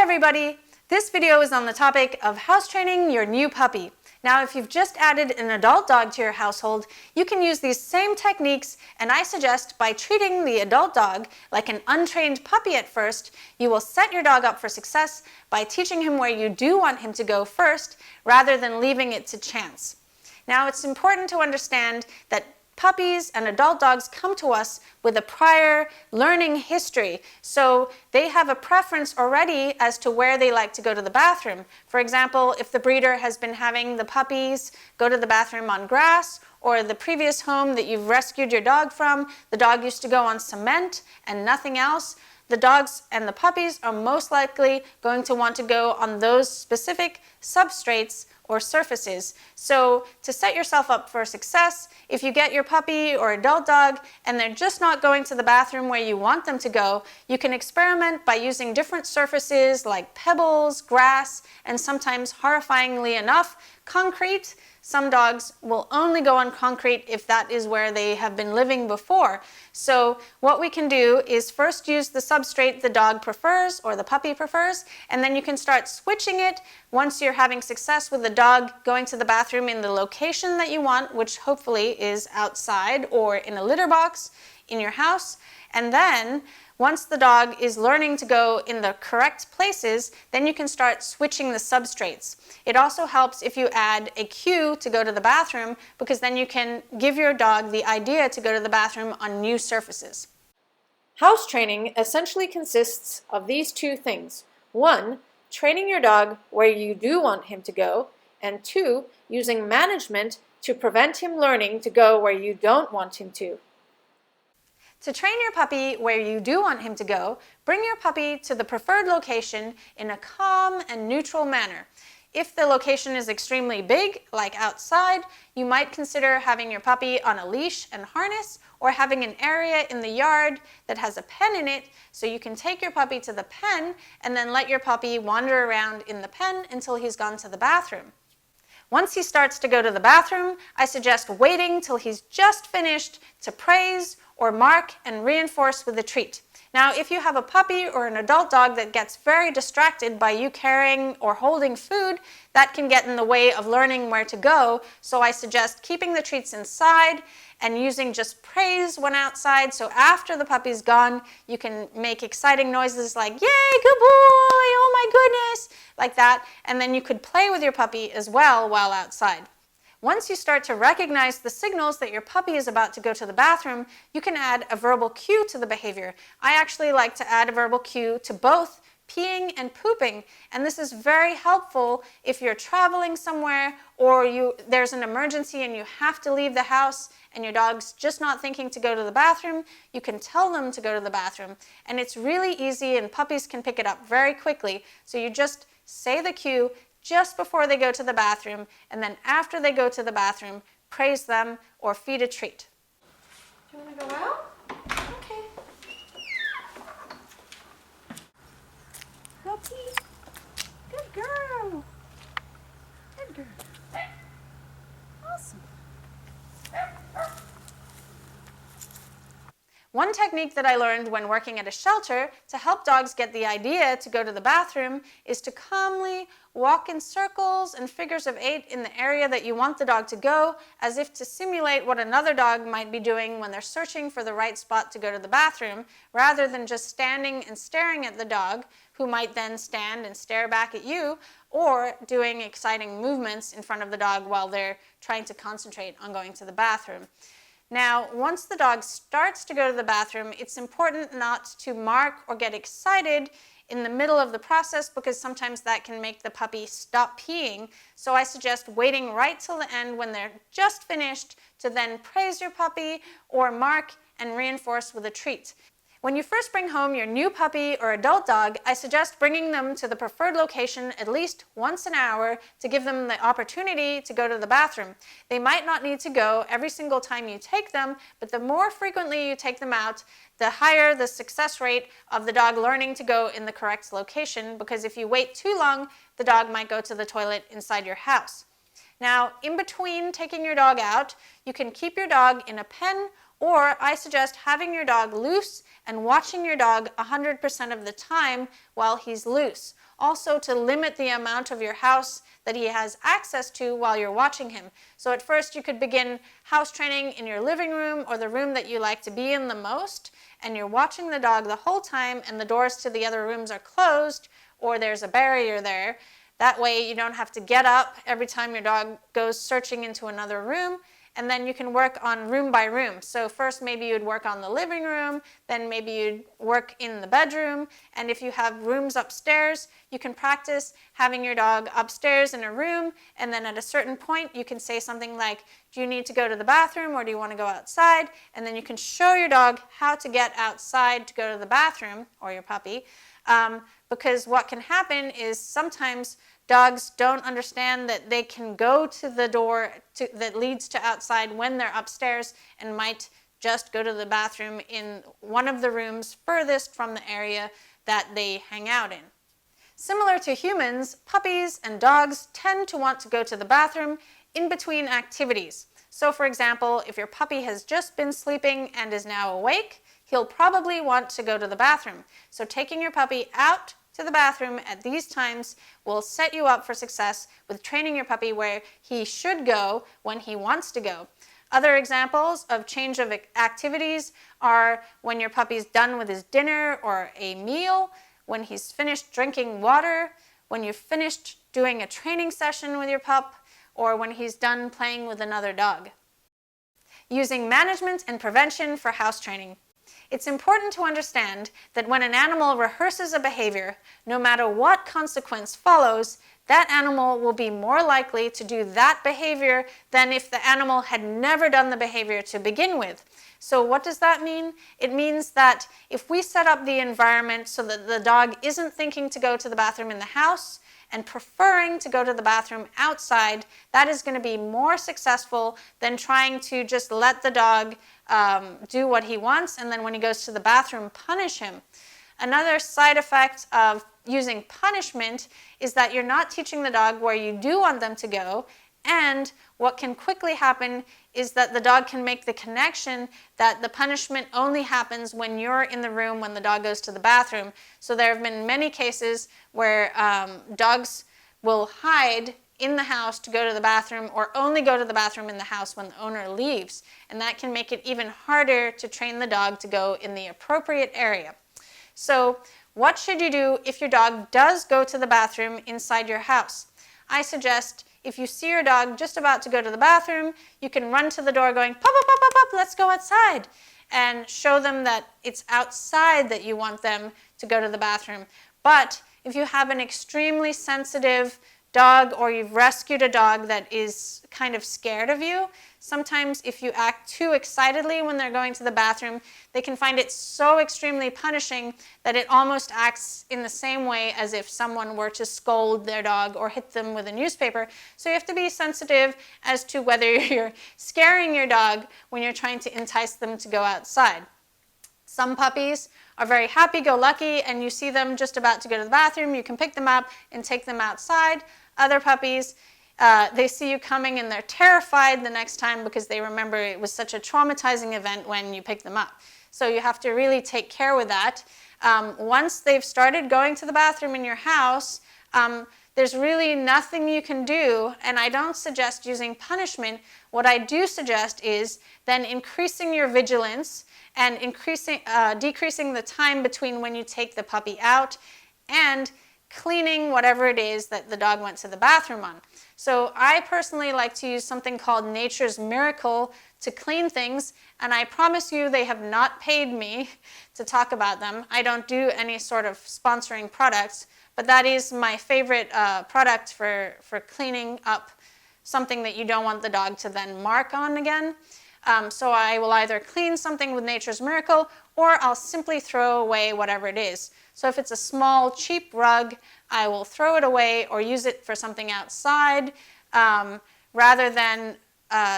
everybody! This video is on the topic of house training your new puppy. Now, if you've just added an adult dog to your household, you can use these same techniques, and I suggest by treating the adult dog like an untrained puppy at first, you will set your dog up for success by teaching him where you do want him to go first, rather than leaving it to chance. Now, it's important to understand that puppies and adult dogs come to us with a prior learning history, so they have a preference already as to where they like to go to the bathroom. For example, if the breeder has been having the puppies go to the bathroom on grass, or the previous home that you've rescued your dog from, the dog used to go on cement and nothing else, the dogs and the puppies are most likely going to want to go on those specific substrates or surfaces. So to set yourself up for success, if you get your puppy or adult dog and they're just not going to the bathroom where you want them to go, you can experiment by using different surfaces like pebbles, grass, and sometimes, horrifyingly enough, concrete. Some dogs will only go on concrete if that is where they have been living before. So what we can do is first use the substrate the dog prefers or the puppy prefers, and then you can start switching it once you're having success with the dog going to the bathroom in the location that you want, which hopefully is outside or in a litter box in your house. And then once the dog is learning to go in the correct places, then you can start switching the substrates. It also helps if you add a cue to go to the bathroom, because then you can give your dog the idea to go to the bathroom on new surfaces. House training essentially consists of these two things. 1, training your dog where you do want him to go, and 2, using management to prevent him learning to go where you don't want him to. To train your puppy where you do want him to go, bring your puppy to the preferred location in a calm and neutral manner. If the location is extremely big, like outside, you might consider having your puppy on a leash and harness, or having an area in the yard that has a pen in it, so you can take your puppy to the pen and then let your puppy wander around in the pen until he's gone to the bathroom. Once he starts to go to the bathroom, I suggest waiting till he's just finished to praise or mark and reinforce with a treat. Now, if you have a puppy or an adult dog that gets very distracted by you carrying or holding food, that can get in the way of learning where to go, so I suggest keeping the treats inside and using just praise when outside, so after the puppy's gone, you can make exciting noises like, "Yay, good boy, oh my goodness," like that, and then you could play with your puppy as well while outside. Once you start to recognize the signals that your puppy is about to go to the bathroom, you can add a verbal cue to the behavior. I actually like to add a verbal cue to both peeing and pooping, and this is very helpful if you're traveling somewhere or there's an emergency and you have to leave the house and your dog's just not thinking to go to the bathroom. You can tell them to go to the bathroom, and it's really easy and puppies can pick it up very quickly. So you just say the cue just before they go to the bathroom, and then after they go to the bathroom, praise them or feed a treat. Do you want to go out? Okay. Go pee. Good girl. Good girl. Awesome. One technique that I learned when working at a shelter to help dogs get the idea to go to the bathroom is to calmly walk in circles and figures of 8 in the area that you want the dog to go, as if to simulate what another dog might be doing when they're searching for the right spot to go to the bathroom, rather than just standing and staring at the dog, who might then stand and stare back at you, or doing exciting movements in front of the dog while they're trying to concentrate on going to the bathroom. Now, once the dog starts to go to the bathroom, it's important not to mark or get excited in the middle of the process, because sometimes that can make the puppy stop peeing. So I suggest waiting right till the end when they're just finished to then praise your puppy or mark and reinforce with a treat. When you first bring home your new puppy or adult dog, I suggest bringing them to the preferred location at least once an hour to give them the opportunity to go to the bathroom. They might not need to go every single time you take them, but the more frequently you take them out, the higher the success rate of the dog learning to go in the correct location, because if you wait too long, the dog might go to the toilet inside your house. Now, in between taking your dog out, you can keep your dog in a pen Or I suggest having your dog loose and watching your dog 100% of the time while he's loose. Also, to limit the amount of your house that he has access to while you're watching him. So at first you could begin house training in your living room or the room that you like to be in the most, and you're watching the dog the whole time and the doors to the other rooms are closed or there's a barrier there. That way you don't have to get up every time your dog goes searching into another room, and then you can work on room by room. So first maybe you'd work on the living room, then maybe you'd work in the bedroom, and if you have rooms upstairs, you can practice having your dog upstairs in a room, and then at a certain point you can say something like, do you need to go to the bathroom or do you want to go outside? And then you can show your dog how to get outside to go to the bathroom, or your puppy, because what can happen is sometimes dogs don't understand that they can go to the door that leads to outside when they're upstairs and might just go to the bathroom in one of the rooms furthest from the area that they hang out in. Similar to humans, puppies and dogs tend to want to go to the bathroom in between activities. So for example, if your puppy has just been sleeping and is now awake, he'll probably want to go to the bathroom. So taking your puppy out to the bathroom at these times will set you up for success with training your puppy where he should go when he wants to go. Other examples of change of activities are when your puppy's done with his dinner or a meal, when he's finished drinking water, when you've finished doing a training session with your pup, or when he's done playing with another dog. Using management and prevention for house training. It's important to understand that when an animal rehearses a behavior, no matter what consequence follows, that animal will be more likely to do that behavior than if the animal had never done the behavior to begin with. So what does that mean? It means that if we set up the environment so that the dog isn't thinking to go to the bathroom in the house and preferring to go to the bathroom outside, that is going to be more successful than trying to just let the dog do what he wants and then when he goes to the bathroom punish him. Another side effect of using punishment is that you're not teaching the dog where you do want them to go, and what can quickly happen is that the dog can make the connection that the punishment only happens when you're in the room when the dog goes to the bathroom. So there have been many cases where dogs will hide in the house to go to the bathroom or only go to the bathroom in the house when the owner leaves, and that can make it even harder to train the dog to go in the appropriate area. So what should you do if your dog does go to the bathroom inside your house? I suggest if you see your dog just about to go to the bathroom, you can run to the door going, pop, pop, pop, pop, pop, let's go outside, and show them that it's outside that you want them to go to the bathroom. But if you have an extremely sensitive dog or you've rescued a dog that is kind of scared of you, sometimes if you act too excitedly when they're going to the bathroom, they can find it so extremely punishing that it almost acts in the same way as if someone were to scold their dog or hit them with a newspaper. So you have to be sensitive as to whether you're scaring your dog when you're trying to entice them to go outside. Some puppies are very happy-go-lucky and you see them just about to go to the bathroom, you can pick them up and take them outside. Other puppies, they see you coming and they're terrified the next time because they remember it was such a traumatizing event when you picked them up. So you have to really take care with that. Once they've started going to the bathroom in your house, there's really nothing you can do, and I don't suggest using punishment. What I do suggest is then increasing your vigilance and decreasing the time between when you take the puppy out and cleaning whatever it is that the dog went to the bathroom on. So I personally like to use something called Nature's Miracle to clean things, and I promise you they have not paid me to talk about them. I don't do any sort of sponsoring products, but that is my favorite product for cleaning up something that you don't want the dog to then mark on again. So I will either clean something with Nature's Miracle or I'll simply throw away whatever it is. So if it's a small, cheap rug, I will throw it away or use it for something outside rather than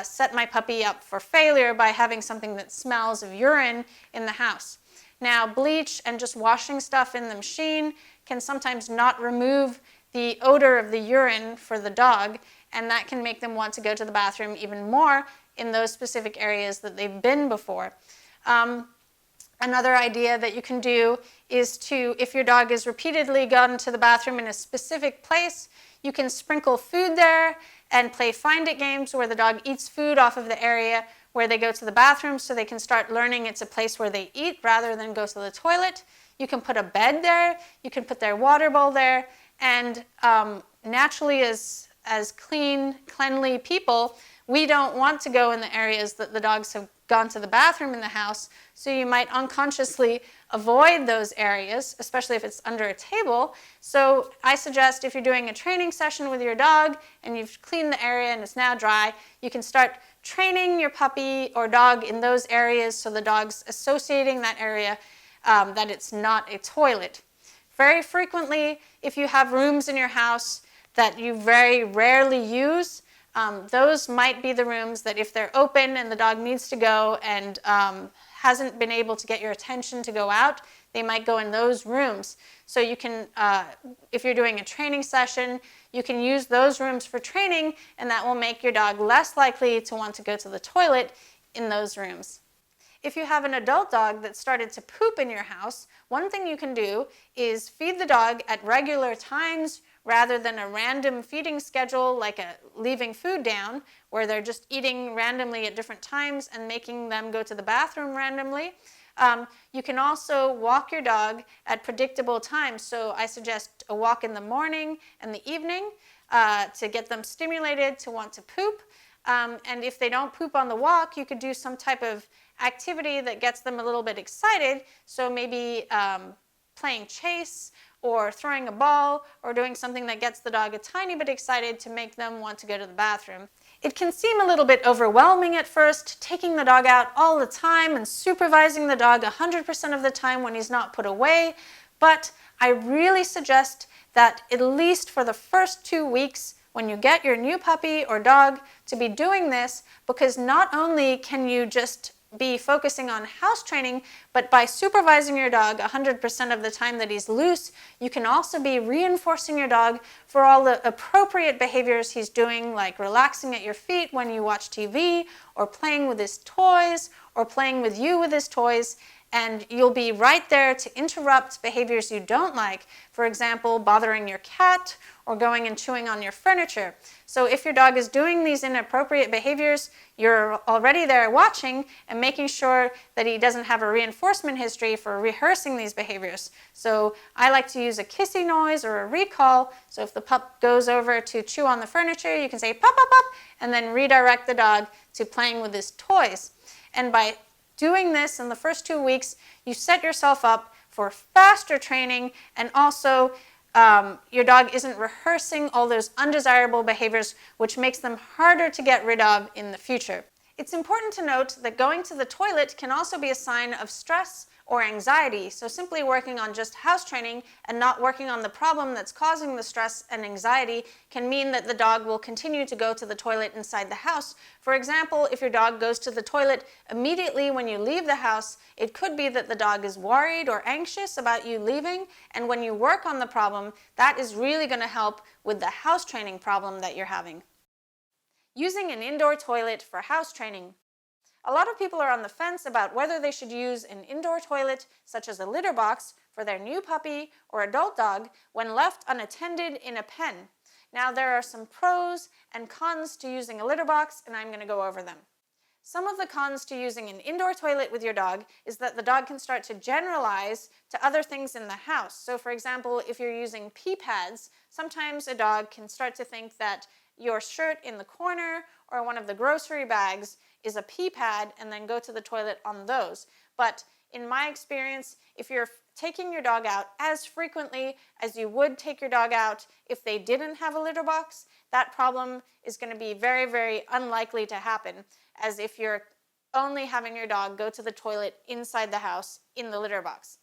set my puppy up for failure by having something that smells of urine in the house. Now, bleach and just washing stuff in the machine can sometimes not remove the odor of the urine for the dog, and that can make them want to go to the bathroom even more in those specific areas that they've been before. Another idea that you can do is to, if your dog has repeatedly gone to the bathroom in a specific place, you can sprinkle food there and play find it games where the dog eats food off of the area where they go to the bathroom, so they can start learning it's a place where they eat rather than go to the toilet. You can put a bed there, you can put their water bowl there, and naturally as cleanly people, we don't want to go in the areas that the dogs have gone to the bathroom in the house, so you might unconsciously avoid those areas, especially if it's under a table. So I suggest if you're doing a training session with your dog and you've cleaned the area and it's now dry, you can start training your puppy or dog in those areas so the dog's associating that area that it's not a toilet. Very frequently, if you have rooms in your house that you very rarely use, those might be the rooms that if they're open and the dog needs to go and hasn't been able to get your attention to go out, they might go in those rooms. So you can, if you're doing a training session, you can use those rooms for training, and that will make your dog less likely to want to go to the toilet in those rooms. If you have an adult dog that started to poop in your house, one thing you can do is feed the dog at regular times rather than a random feeding schedule like leaving food down where they're just eating randomly at different times and making them go to the bathroom randomly. You can also walk your dog at predictable times. So I suggest a walk in the morning and the evening to get them stimulated to want to poop. And if they don't poop on the walk, you could do some type of activity that gets them a little bit excited. So maybe playing chase or throwing a ball or doing something that gets the dog a tiny bit excited to make them want to go to the bathroom. It can seem a little bit overwhelming at first, taking the dog out all the time and supervising the dog 100% of the time when he's not put away, but I really suggest that at least for the first 2 weeks when you get your new puppy or dog to be doing this, because not only can you just be focusing on house training, but by supervising your dog 100% of the time that he's loose, you can also be reinforcing your dog for all the appropriate behaviors he's doing, like relaxing at your feet when you watch TV, or playing with his toys, or playing with you with his toys, and you'll be right there to interrupt behaviors you don't like. For example, bothering your cat or going and chewing on your furniture. So if your dog is doing these inappropriate behaviors, you're already there watching and making sure that he doesn't have a reinforcement history for rehearsing these behaviors. So I like to use a kissy noise or a recall. So if the pup goes over to chew on the furniture, you can say pop, pop, pop, and then redirect the dog to playing with his toys. And by doing this in the first 2 weeks, you set yourself up for faster training, and also your dog isn't rehearsing all those undesirable behaviors, which makes them harder to get rid of in the future. It's important to note that going to the toilet can also be a sign of stress or anxiety, so simply working on just house training and not working on the problem that's causing the stress and anxiety can mean that the dog will continue to go to the toilet inside the house. For example, if your dog goes to the toilet immediately when you leave the house, it could be that the dog is worried or anxious about you leaving, and when you work on the problem, that is really going to help with the house training problem that you're having. Using an indoor toilet for house training. A lot of people are on the fence about whether they should use an indoor toilet, such as a litter box, for their new puppy or adult dog when left unattended in a pen. Now, there are some pros and cons to using a litter box, and I'm going to go over them. Some of the cons to using an indoor toilet with your dog is that the dog can start to generalize to other things in the house. So, for example, if you're using pee pads, sometimes a dog can start to think that your shirt in the corner or one of the grocery bags is a pee pad and then go to the toilet on those. But in my experience, if you're taking your dog out as frequently as you would take your dog out if they didn't have a litter box, that problem is going to be very, very unlikely to happen, as if you're only having your dog go to the toilet inside the house in the litter box.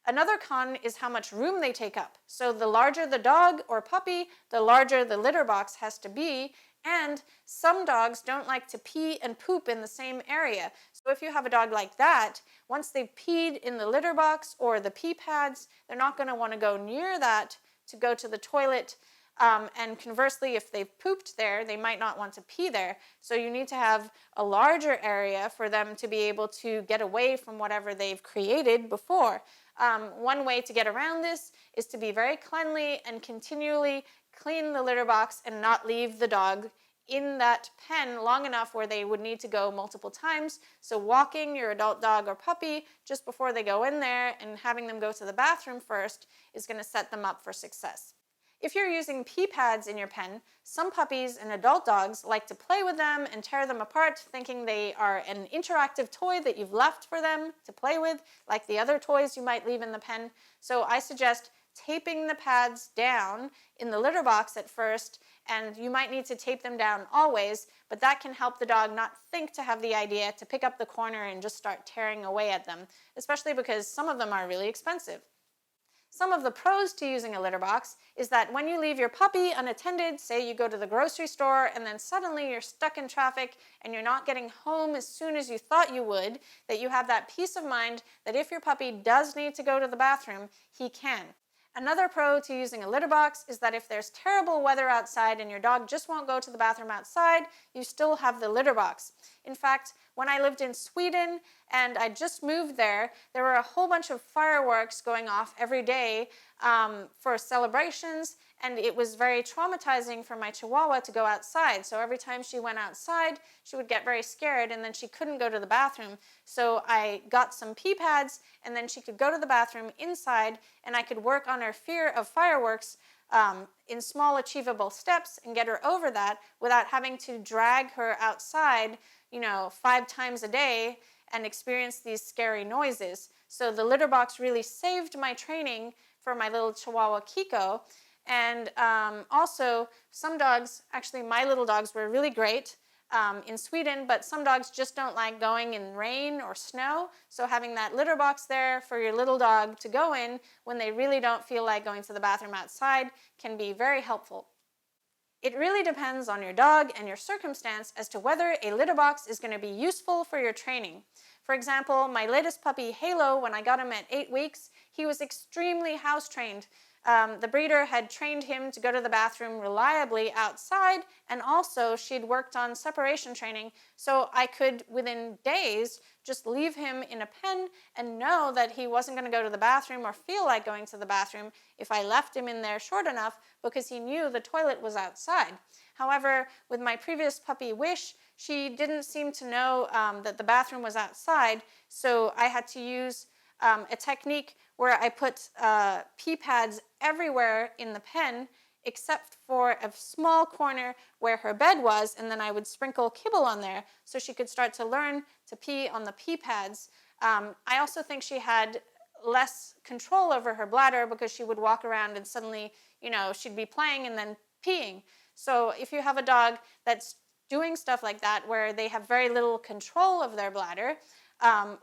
Another con is how much room they take up. So the larger the dog or puppy, the larger the litter box has to be, and some dogs don't like to pee and poop in the same area. So if you have a dog like that, once they've peed in the litter box or the pee pads, they're not going to want to go near that to go to the toilet And conversely, if they've pooped there, they might not want to pee there. So you need to have a larger area for them to be able to get away from whatever they've created before. One way to get around this is to be very cleanly and continually clean the litter box and not leave the dog in that pen long enough where they would need to go multiple times. So walking your adult dog or puppy just before they go in there and having them go to the bathroom first is going to set them up for success. If you're using pee pads in your pen, some puppies and adult dogs like to play with them and tear them apart, thinking they are an interactive toy that you've left for them to play with, like the other toys you might leave in the pen. So I suggest taping the pads down in the litter box at first, and you might need to tape them down always, but that can help the dog not think to have the idea to pick up the corner and just start tearing away at them, especially because some of them are really expensive. Some of the pros to using a litter box is that when you leave your puppy unattended, say you go to the grocery store and then suddenly you're stuck in traffic and you're not getting home as soon as you thought you would, that you have that peace of mind that if your puppy does need to go to the bathroom, he can. Another pro to using a litter box is that if there's terrible weather outside and your dog just won't go to the bathroom outside, you still have the litter box. In fact, when I lived in Sweden and I just moved there, there were a whole bunch of fireworks going off every day for celebrations, and it was very traumatizing for my Chihuahua to go outside. So every time she went outside, she would get very scared and then she couldn't go to the bathroom. So I got some pee pads and then she could go to the bathroom inside, and I could work on her fear of fireworks in small achievable steps and get her over that without having to drag her outside 5 times a day and experience these scary noises. So the litter box really saved my training for my little Chihuahua Kiko. And also some dogs, actually my little dogs were really great in Sweden, but some dogs just don't like going in rain or snow. So having that litter box there for your little dog to go in when they really don't feel like going to the bathroom outside can be very helpful. It really depends on your dog and your circumstance as to whether a litter box is going to be useful for your training. For example, my latest puppy, Halo, when I got him at 8 weeks, he was extremely house trained. The breeder had trained him to go to the bathroom reliably outside, and also she'd worked on separation training, so I could, within days, just leave him in a pen and know that he wasn't going to go to the bathroom or feel like going to the bathroom if I left him in there short enough, because he knew the toilet was outside. However, with my previous puppy, Wish, she didn't seem to know that the bathroom was outside, so I had to use a technique where I put pee pads everywhere in the pen except for a small corner where her bed was, and then I would sprinkle kibble on there so she could start to learn to pee on the pee pads. I also think she had less control over her bladder because she would walk around and suddenly, she'd be playing and then peeing. So if you have a dog that's doing stuff like that where they have very little control of their bladder,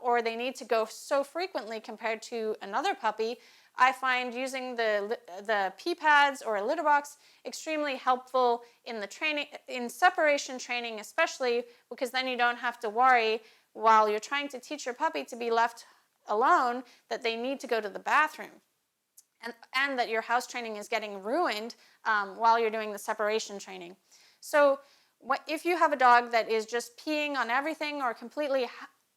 or they need to go so frequently compared to another puppy, I find using the pee pads or a litter box extremely helpful in the training, in separation training especially, because then you don't have to worry while you're trying to teach your puppy to be left alone that they need to go to the bathroom. And that your house training is getting ruined while you're doing the separation training. So if you have a dog that is just peeing on everything or completely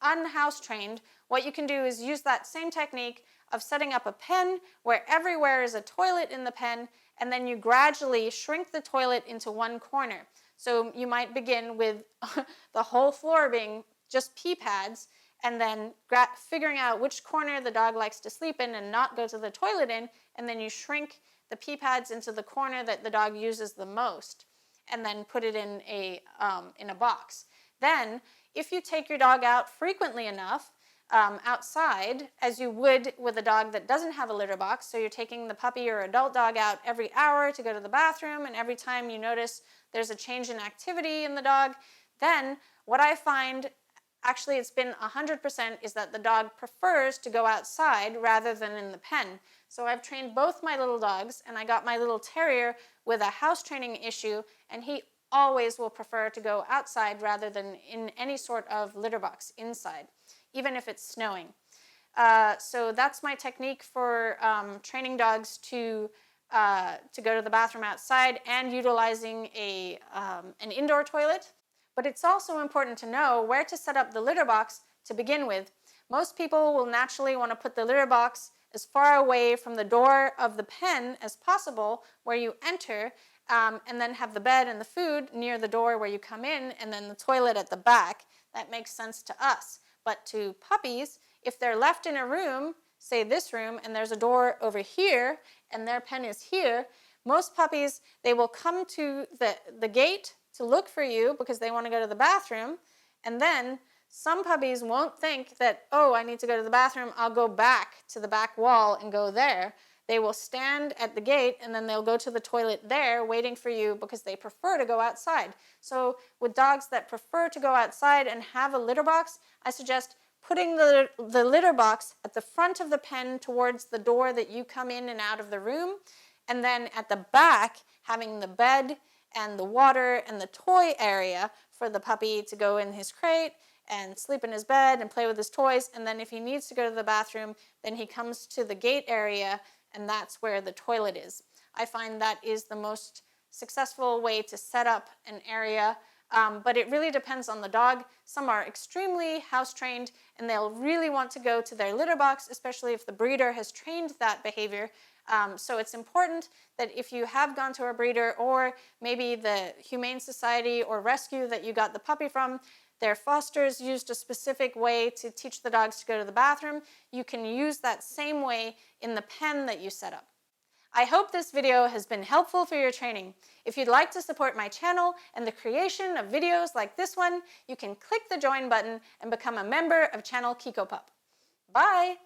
unhouse trained, what you can do is use that same technique of setting up a pen where everywhere is a toilet in the pen, and then you gradually shrink the toilet into one corner. So you might begin with the whole floor being just pee pads, and then figuring out which corner the dog likes to sleep in and not go to the toilet in, and then you shrink the pee pads into the corner that the dog uses the most, and then put it in a box. Then, if you take your dog out frequently enough outside, as you would with a dog that doesn't have a litter box, so you're taking the puppy or adult dog out every hour to go to the bathroom, and every time you notice there's a change in activity in the dog, then what I find, actually it's been 100%, is that the dog prefers to go outside rather than in the pen. So I've trained both my little dogs, and I got my little terrier with a house training issue, and he always will prefer to go outside rather than in any sort of litter box inside, even if it's snowing. So that's my technique for training dogs to to go to the bathroom outside and utilizing an indoor toilet. But it's also important to know where to set up the litter box to begin with. Most people will naturally want to put the litter box as far away from the door of the pen as possible where you enter, and then have the bed and the food near the door where you come in, and then the toilet at the back. That makes sense to us. But to puppies, if they're left in a room, say this room, and there's a door over here, and their pen is here, most puppies, they will come to the gate to look for you because they want to go to the bathroom, and then some puppies won't think that, oh, I need to go to the bathroom, I'll go back to the back wall and go there. They will stand at the gate and then they'll go to the toilet there waiting for you because they prefer to go outside. So with dogs that prefer to go outside and have a litter box, I suggest putting the litter box at the front of the pen towards the door that you come in and out of the room, and then at the back having the bed and the water and the toy area for the puppy to go in his crate and sleep in his bed and play with his toys, and then if he needs to go to the bathroom, then he comes to the gate area, and that's where the toilet is. I find that is the most successful way to set up an area, but it really depends on the dog. Some are extremely house-trained, and they'll really want to go to their litter box, especially if the breeder has trained that behavior. So it's important that if you have gone to a breeder, or maybe the Humane Society or rescue that you got the puppy from, their fosters used a specific way to teach the dogs to go to the bathroom, you can use that same way in the pen that you set up. I hope this video has been helpful for your training. If you'd like to support my channel and the creation of videos like this one, you can click the join button and become a member of Channel Kiko Pup. Bye!